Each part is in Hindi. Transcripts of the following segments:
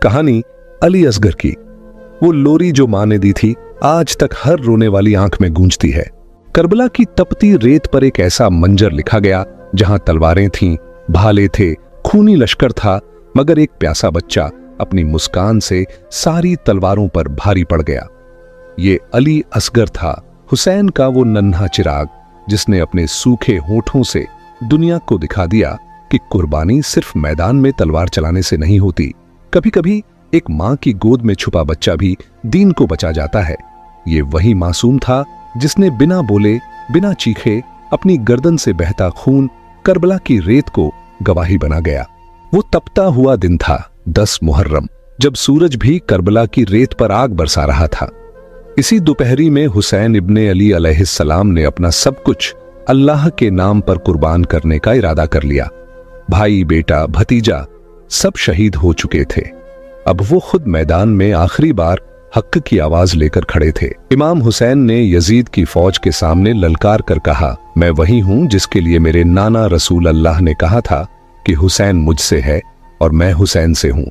कहानी अली असगर की। वो लोरी जो मां ने दी थी आज तक हर रोने वाली आंख में गूंजती है। करबला की तपती रेत पर एक ऐसा मंजर लिखा गया जहां तलवारें थीं, भाले थे, खूनी लश्कर था, मगर एक प्यासा बच्चा अपनी मुस्कान से सारी तलवारों पर भारी पड़ गया। ये अली असगर था, हुसैन का वो नन्हा चिराग, जिसने अपने सूखे होठों से दुनिया को दिखा दिया कि कुर्बानी सिर्फ मैदान में तलवार चलाने से नहीं होती। कभी कभी एक मां की गोद में छुपा बच्चा भी दीन को बचा जाता है। ये वही मासूम था जिसने बिना बोले, बिना चीखे अपनी गर्दन से बहता खून करबला की रेत को गवाही बना गया। वो तपता हुआ दिन था 10 मुहर्रम, जब सूरज भी करबला की रेत पर आग बरसा रहा था। इसी दोपहरी में हुसैन इब्ने अली अलैहिस्सलाम ने अपना सब कुछ अल्लाह के नाम पर कुर्बान करने का इरादा कर लिया। भाई, बेटा, भतीजा सब शहीद हो चुके थे। अब वो खुद मैदान में आखिरी बार हक की आवाज लेकर खड़े थे। इमाम हुसैन ने यजीद की फौज के सामने ललकार कर कहा, मैं वही हूं जिसके लिए मेरे नाना रसूल अल्लाह ने कहा था कि हुसैन मुझसे है और मैं हुसैन से हूं।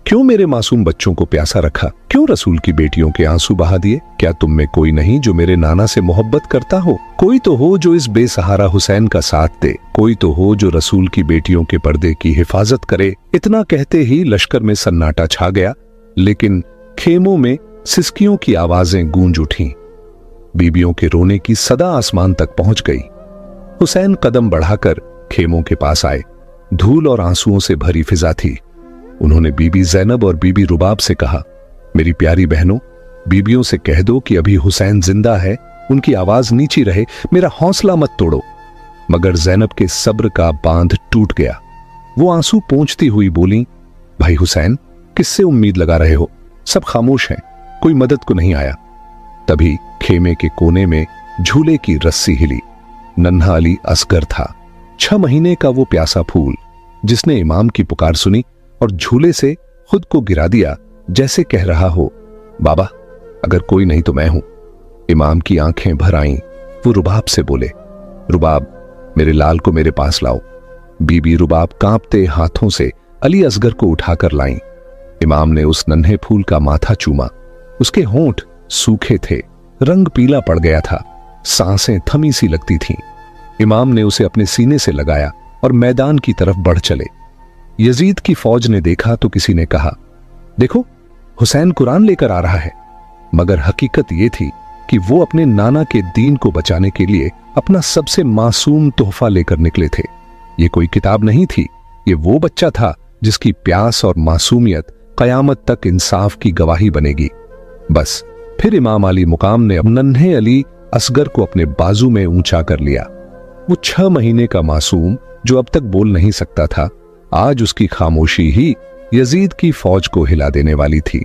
क्यों मेरे मासूम बच्चों को प्यासा रखा? क्यों रसूल की बेटियों के आंसू बहा दिए? क्या तुम में कोई नहीं जो मेरे नाना से मोहब्बत करता हो? कोई तो हो जो इस बेसहारा हुसैन का साथ दे, कोई तो हो जो रसूल की बेटियों के पर्दे की हिफाजत करे। इतना कहते ही लश्कर में सन्नाटा छा गया, लेकिन खेमों में सिसकियों की आवाजें गूंज उठीं। बीबियों के रोने की सदा आसमान तक पहुंच गई। हुसैन कदम बढ़ाकर खेमों के पास आए। धूल और आंसुओं से भरी फिजा थी। उन्होंने बीबी जैनब और बीबी रुबाब से कहा, मेरी प्यारी बहनों, बीबियों से कह दो कि अभी हुसैन जिंदा है, उनकी आवाज नीची रहे, मेरा हौसला मत तोड़ो। मगर जैनब के सब्र का बांध टूट गया। वो आंसू पोंछती हुई बोली, भाई हुसैन, किससे उम्मीद लगा रहे हो? सब खामोश हैं, कोई मदद को नहीं आया। तभी खेमे के कोने में झूले की रस्सी हिली। नन्हा अली असगर था, 6 महीने का वो प्यासा फूल, जिसने इमाम की पुकार सुनी और झूले से खुद को गिरा दिया, जैसे कह रहा हो, बाबा अगर कोई नहीं तो मैं हूं। इमाम की आंखें भर आईं। वो रुबाब से बोले, रुबाब, मेरे लाल को मेरे पास लाओ। बीबी रुबाब कांपते हाथों से अली असगर को उठाकर लाईं। इमाम ने उस नन्हे फूल का माथा चूमा। उसके होंठ सूखे थे, रंग पीला पड़ गया था, सांसें थमी सी लगती थीं। इमाम ने उसे अपने सीने से लगाया और मैदान की तरफ बढ़ चले। यजीद की फौज ने देखा तो किसी ने कहा, देखो हुसैन कुरान लेकर आ रहा है। मगर हकीकत यह थी कि वो अपने नाना के दीन को बचाने के लिए अपना सबसे मासूम तोहफा लेकर निकले थे। ये कोई किताब नहीं थी, ये वो बच्चा था जिसकी प्यास और मासूमियत कयामत तक इंसाफ की गवाही बनेगी। बस फिर इमाम अली मुकाम ने नन्हे अली असगर को अपने बाजू में ऊंचा कर लिया। वो 6 महीने का मासूम जो अब तक बोल नहीं सकता था, आज उसकी खामोशी ही यजीद की फौज को हिला देने वाली थी।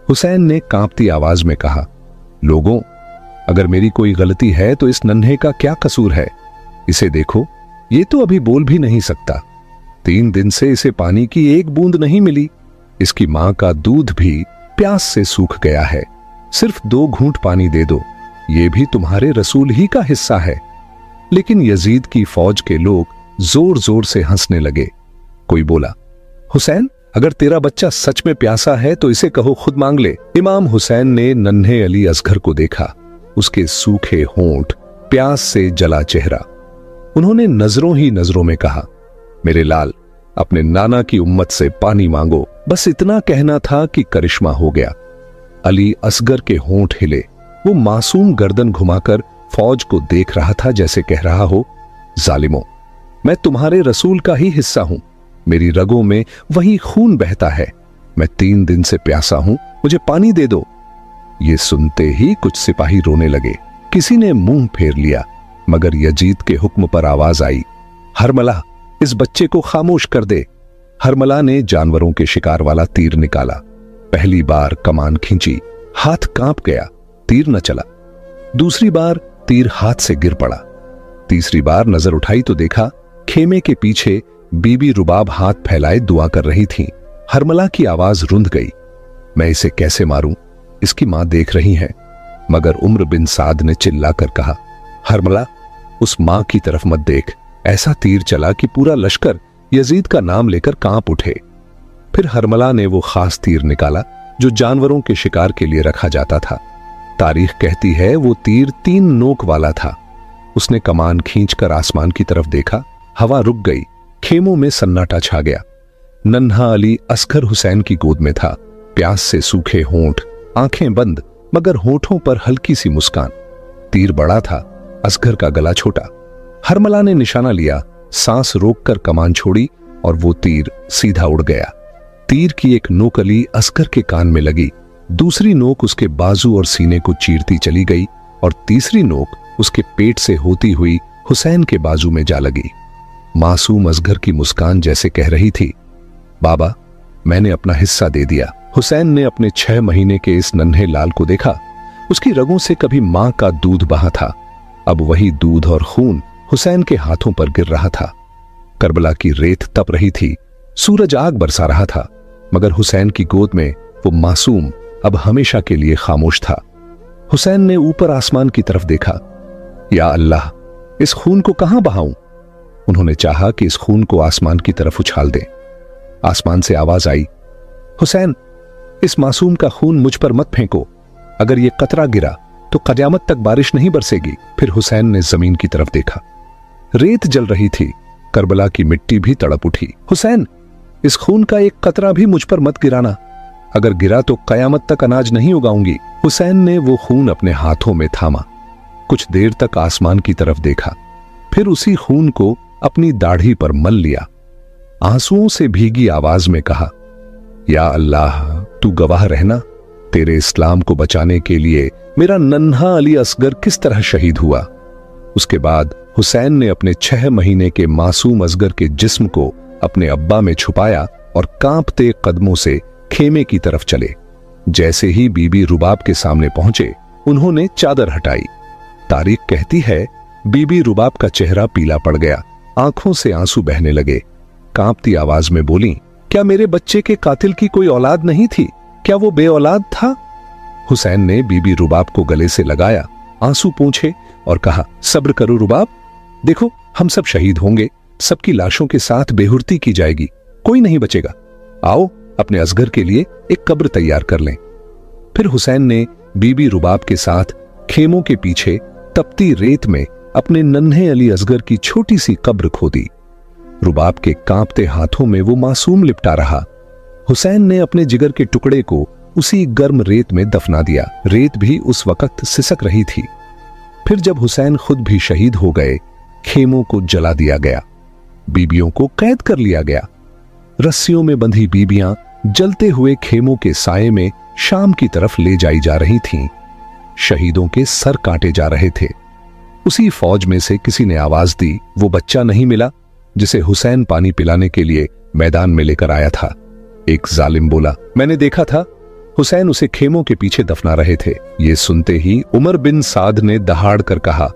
हुसैन ने कांपती आवाज में कहा, लोगों, अगर मेरी कोई गलती है तो इस नन्हे का क्या कसूर है? इसे देखो, ये तो अभी बोल भी नहीं सकता। 3 दिन से इसे पानी की एक बूंद नहीं मिली। इसकी मां का दूध भी प्यास से सूख गया है। सिर्फ 2 घूंट पानी दे दो, ये भी तुम्हारे रसूल ही का हिस्सा है। लेकिन यजीद की फौज के लोग जोर जोर से हंसने लगे। कोई बोला, हुसैन, अगर तेरा बच्चा सच में प्यासा है तो इसे कहो खुद मांग ले। इमाम हुसैन ने नन्हे अली असगर को देखा, उसके सूखे होंठ, प्यास से जला चेहरा। उन्होंने नजरों ही नजरों में कहा, मेरे लाल, अपने नाना की उम्मत से पानी मांगो। बस इतना कहना था कि करिश्मा हो गया। अली असगर के होंठ हिले। वो मासूम गर्दन घुमाकर फौज को देख रहा था, जैसे कह रहा हो, जालिमों, मैं तुम्हारे रसूल का ही हिस्सा हूं। मेरी रगों में वही खून बहता है। मैं 3 दिन से प्यासा हूं, मुझे पानी दे दो। ये सुनते ही कुछ सिपाही रोने लगे। किसी ने मुंह फेर लिया, मगर यजीद के हुक्म पर आवाज आई, हरमला, इस बच्चे को खामोश कर दे। हरमला ने जानवरों के शिकार वाला तीर निकाला। पहली बार कमान खींची, हाथ कांप गया, तीर न चला। दूसरी बार तीर हाथ से गिर पड़ा। तीसरी बार नजर उठाई तो देखा खेमे के पीछे बीबी रुबाब हाथ फैलाए दुआ कर रही थीं। हरमला की आवाज रुंध गई, मैं इसे कैसे मारूं? इसकी मां देख रही है। मगर उम्र बिन साद ने चिल्लाकर कहा, हरमला, उस मां की तरफ मत देख। ऐसा तीर चला कि पूरा लश्कर यजीद का नाम लेकर कांप उठे। फिर हरमला ने वो खास तीर निकाला जो जानवरों के शिकार के लिए रखा जाता था। तारीख कहती है वो तीर 3 नोक वाला था। उसने कमान खींचकर आसमान की तरफ देखा, हवा रुक गई, खेमों में सन्नाटा छा गया। नन्हा अली असगर हुसैन की गोद में था, प्यास से सूखे होंठ, आंखें बंद मगर होठों पर हल्की सी मुस्कान। तीर बड़ा था, असगर का गला छोटा। हरमला ने निशाना लिया, सांस रोककर कमान छोड़ी और वो तीर सीधा उड़ गया। तीर की एक नोक अली असगर के कान में लगी, दूसरी नोक उसके बाजू और सीने को चीरती चली गई और तीसरी नोक उसके पेट से होती हुई हुसैन के बाजू में जा लगी। मासूम असगर की मुस्कान जैसे कह रही थी, बाबा मैंने अपना हिस्सा दे दिया। हुसैन ने अपने 6 महीने के इस नन्हे लाल को देखा। उसकी रगों से कभी मां का दूध बहा था, अब वही दूध और खून हुसैन के हाथों पर गिर रहा था। करबला की रेत तप रही थी, सूरज आग बरसा रहा था, मगर हुसैन की गोद में वो मासूम अब हमेशा के लिए खामोश था। हुसैन ने ऊपर आसमान की तरफ देखा। या अल्लाह, इस खून को कहां बहाऊं? उन्होंने चाहा कि इस खून को आसमान की तरफ उछाल दें। आसमान से आवाज आई, हुसैन, इस मासूम का खून मुझ पर मत फेंको। अगर ये कतरा गिरा तो कयामत तक बारिश नहीं बरसेगी। फिर हुसैन ने जमीन की तरफ देखा। रेत जल रही थी, करबला की मिट्टी भी तड़प उठी। हुसैन, इस खून का एक कतरा भी मुझ पर मत गिराना, अगर गिरा तो कयामत तक अनाज नहीं उगाऊंगी। हुसैन ने वो खून अपने हाथों में थामा, कुछ देर तक आसमान की तरफ देखा, फिर उसी खून को अपनी दाढ़ी पर मल लिया। आंसुओं से भीगी आवाज में कहा, या अल्लाह, तू गवाह रहना, तेरे इस्लाम को बचाने के लिए मेरा नन्हा अली असगर किस तरह शहीद हुआ। उसके बाद हुसैन ने अपने 6 महीने के मासूम असगर के जिस्म को अपने अब्बा में छुपाया और कांपते कदमों से खेमे की तरफ चले। जैसे ही बीबी रुबाब के सामने पहुंचे, उन्होंने चादर हटाई। तारीख कहती है बीबी रुबाब का चेहरा पीला पड़ गया, आंखों से आंसू बहने लगे। कांपती आवाज में बोली, क्या मेरे बच्चे के कातिल की कोई औलाद नहीं थी? क्या वो बे औलाद था? हुसैन ने बीबी रुबाब को गले से लगाया, आंसू पोंछे और कहा, सब्र करो रुबाब, देखो हम सब शहीद होंगे, सबकी लाशों के साथ बेहुरती की जाएगी, कोई नहीं बचेगा। आओ अपने असगर के लिए एक कब्र तैयार कर लें। फिर हुसैन ने बीबी रुबाब के साथ खेमों के पीछे तपती रेत में अपने नन्हे अली असगर की छोटी सी कब्र खोदी। रुबाब के कांपते हाथों में वो मासूम लिपटा रहा। हुसैन ने अपने जिगर के टुकड़े को उसी गर्म रेत में दफना दिया। रेत भी उस वक्त सिसक रही थी। फिर जब हुसैन खुद भी शहीद हो गए, खेमों को जला दिया गया, बीबियों को कैद कर लिया गया। रस्सियों में बंधी बीबियां जलते हुए खेमों के साये में शाम की तरफ ले जाई जा रही थीं। शहीदों के सर काटे जा रहे थे। उसी फौज में से किसी ने आवाज दी, वो बच्चा नहीं मिला जिसे हुसैन पानी पिलाने के लिए मैदान में लेकर आया था। एक जालिम बोला, मैंने देखा था, हुसैन उसे खेमों के पीछे दफना रहे थे। ये सुनते ही उमर बिन साद ने दहाड़ कर कहा,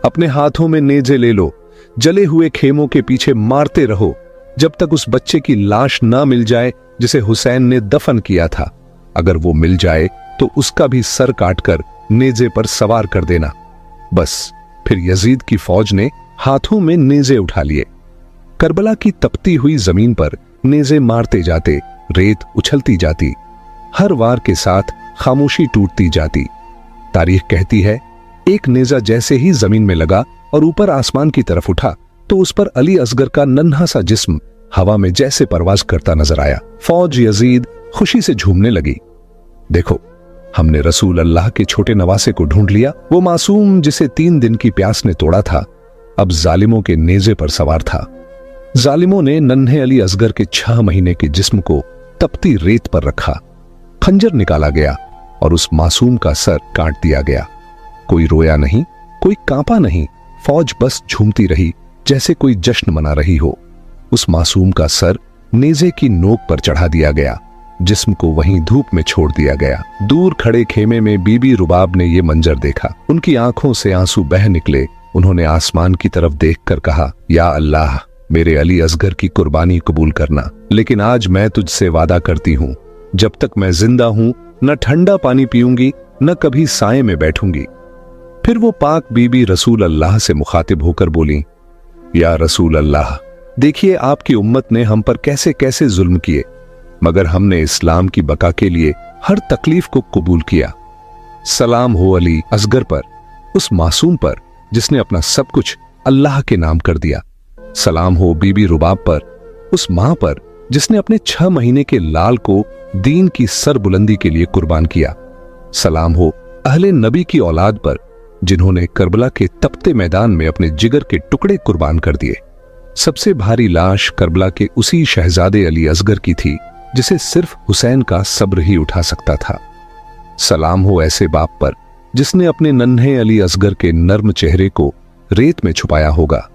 अपने हाथों में नेजे ले लो, जले हुए खेमों के पीछे मारते रहो जब तक उस बच्चे की लाश ना मिल जाए जिसे हुसैन ने दफन किया था। अगर वो मिल जाए तो उसका भी सर काटकर नेजे पर सवार कर देना। बस फिर यजीद की फौज ने हाथों में नेजे उठा लिए। करबला की तपती हुई जमीन पर नेजे मारते जाते, रेत उछलती जाती, हर वार के साथ खामोशी टूटती जाती। तारीख कहती है एक नेजा जैसे ही जमीन में लगा और ऊपर आसमान की तरफ उठा तो उस पर अली असगर का नन्हा सा जिस्म हवा में जैसे परवाज करता नजर आया। फौज यजीद खुशी से झूमने लगी। देखो, हमने रसूल अल्लाह के छोटे नवासे को ढूंढ लिया। वो मासूम जिसे 3 दिन की प्यास ने तोड़ा था, अब जालिमों के नेजे पर सवार था। जालिमों ने नन्हे अली असगर के 6 महीने के जिस्म को तपती रेत पर रखा। खंजर निकाला गया और उस मासूम का सर काट दिया गया। कोई रोया नहीं, कोई कांपा नहीं, फौज बस झूमती रही जैसे कोई जश्न मना रही हो। उस मासूम का सर नेजे की नोक पर चढ़ा दिया गया, जिस्म को वहीं धूप में छोड़ दिया गया। दूर खड़े खेमे में बीबी रुबाब ने यह मंजर देखा। उनकी आंखों से आंसू बह निकले। उन्होंने आसमान की तरफ देखकर कहा, या अल्लाह, मेरे अली असगर की कुर्बानी कबूल करना। लेकिन आज मैं तुझसे वादा करती हूं, जब तक मैं जिंदा हूं न ठंडा पानी पीऊंगी न कभी साए में बैठूंगी। फिर वो पाक बीबी रसूल अल्लाह से मुखातिब होकर बोली, या रसूल अल्लाह, देखिए आपकी उम्मत ने हम पर कैसे कैसे जुल्म किए। मगर हमने इस्लाम की बका के लिए हर तकलीफ को कबूल किया। सलाम हो अली असगर पर, उस मासूम पर जिसने अपना सब कुछ अल्लाह के नाम कर दिया। सलाम हो बीबी रुबाब पर, उस मां पर जिसने अपने 6 महीने के लाल को दीन की सरबुलंदी के लिए कुर्बान किया। सलाम हो अहले नबी की औलाद पर, जिन्होंने करबला के तपते मैदान में अपने जिगर के टुकड़े कुर्बान कर दिए। सबसे भारी लाश करबला के उसी शहजादे अली असगर की थी जिसे सिर्फ हुसैन का सब्र ही उठा सकता था। सलाम हो ऐसे बाप पर जिसने अपने नन्हे अली असगर के नर्म चेहरे को रेत में छुपाया होगा।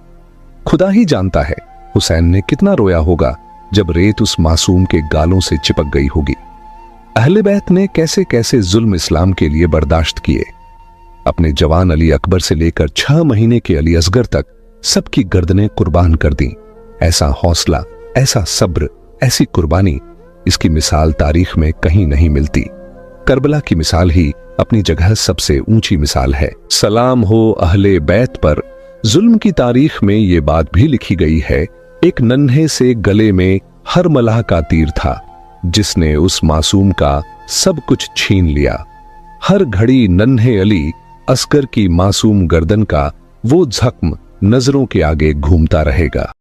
खुदा ही जानता है हुसैन ने कितना रोया होगा जब रेत उस मासूम के गालों से चिपक गई होगी। अहले बैत ने कैसे कैसे जुल्म इस्लाम के लिए बर्दाश्त किए। अपने जवान अली अकबर से लेकर 6 महीने के अली असगर तक सबकी गर्दनें कुर्बान कर दी। ऐसा हौसला, ऐसा सब्र, ऐसी कुर्बानी, इसकी मिसाल तारीख में कहीं नहीं मिलती। करबला की मिसाल ही अपनी जगह सबसे ऊंची मिसाल है। सलाम हो अहले बैत पर, जुल्म की तारीख में यह बात भी लिखी गई है, एक नन्हे से गले में हर मलाह का तीर था जिसने उस मासूम का सब कुछ छीन लिया। हर घड़ी नन्हे अली असगर की मासूम गर्दन का वो जख्म नजरों के आगे घूमता रहेगा।